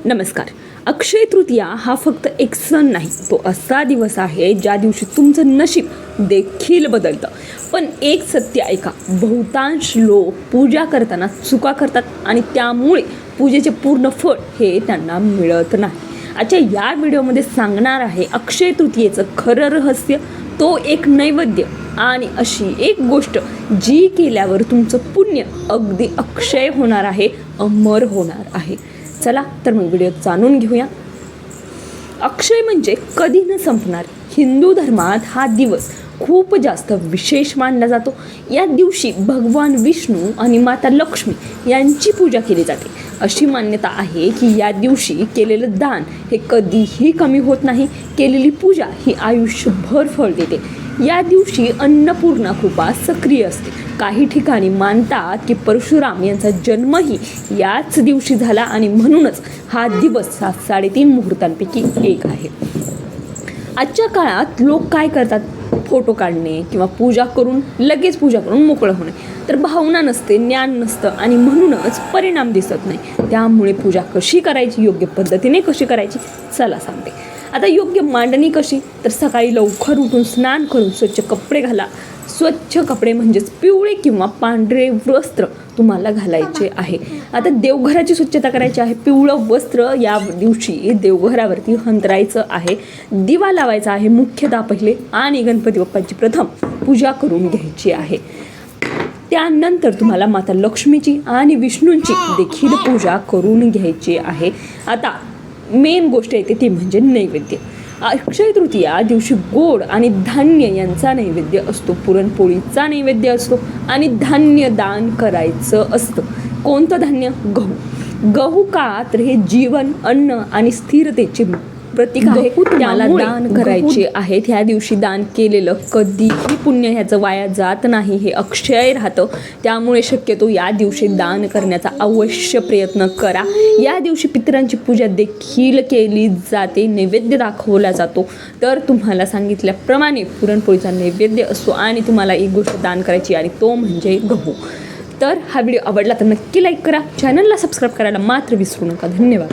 नमस्कार. अक्षय तृतीया हा फक्त एक सण नाही, तो असा दिवस आहे ज्या दिवशी तुमचं नशीब देखील बदलतं. पण एक सत्य ऐका, बहुतांश लोक पूजा करताना चुका करतात आणि त्यामुळे पूजेचे पूर्ण फळ हे त्यांना मिळत नाही. आजच्या या व्हिडिओमध्ये सांगणार आहे अक्षय तृतीयेचं खरं रहस्य, तो एक नैवेद्य आणि अशी एक गोष्ट जी केल्यावर तुमचं पुण्य अगदी अक्षय होणार आहे, अमर होणार आहे. चला तर मग व्हिडिओ जाणून घेऊया. अक्षय म्हणजे कधी न संपणार. हिंदू धर्मात हा दिवस खूप जास्त विशेष मानला जातो. या दिवशी भगवान विष्णू आणि माता लक्ष्मी यांची पूजा केली जाते. अशी मान्यता आहे की या दिवशी केलेलं दान हे कधीही कमी होत नाही. केलेली पूजा ही आयुष्यभर फळ देते. या दिवशी अन्नपूर्णा कृपा सक्रिय असते. काही ठिकाणी मानतात की परशुराम यांचा जन्मही याच दिवशी झाला आणि म्हणूनच हा दिवस 3.5 मुहूर्तांपैकी एक आहे. आजच्या काळात लोक काय करतात, फोटो काढणे किंवा पूजा करून मोकळं होणे. तर भावना नसते, ज्ञान नसतं आणि म्हणूनच परिणाम दिसत नाही. त्यामुळे पूजा कशी करायची, योग्य पद्धतीने कशी करायची, चला सांगते. आता योग्य मांडणी कशी, तर सकाळी लवकर उठून स्नान करून स्वच्छ कपडे घाला. स्वच्छ कपडे म्हणजेच पिवळे किंवा पांढरे वस्त्र तुम्हाला घालायचे आहे. आता देवघराची स्वच्छता करायची आहे. पिवळं वस्त्र या दिवशी देवघरावरती अंतरायचं आहे. दिवा लावायचा आहे मुख्यतः पहिले आणि गणपती बाप्पाची प्रथम पूजा करून घ्यायची आहे. त्यानंतर तुम्हाला माता लक्ष्मीची आणि विष्णूंची देखील पूजा करून घ्यायची आहे. आता मेन गोष्ट येते ती म्हणजे नैवेद्य. अक्षय तृतीया दिवशी गोड आणि धान्य यांचा नैवेद्य असतो. पुरणपोळीचा नैवेद्य असतो आणि धान्य दान करायचं असतं. कोणतं धान्य? गहू का तर हे जीवन, अन्न आणि स्थिरतेचे प्रतीक आहे. त्याला दान करायचे आहेत. ह्या दिवशी दान केलेलं कधीही पुण्य ह्याचं वाया जात नाही, हे अक्षय राहतं. त्यामुळे शक्यतो या दिवशी दान करण्याचा अवश्य प्रयत्न करा. या दिवशी पितरांची पूजा देखील केली जाते, नैवेद्य दाखवला जातो. तर तुम्हाला सांगितल्याप्रमाणे पुरणपोळीचा नैवेद्य असतो आणि तुम्हाला एक गोष्ट दान करायची आणि तो म्हणजे गहू. तर हा व्हिडिओ आवडला तर नक्की लाईक करा, चॅनलला सबस्क्राईब करायला मात्र विसरू नका. धन्यवाद.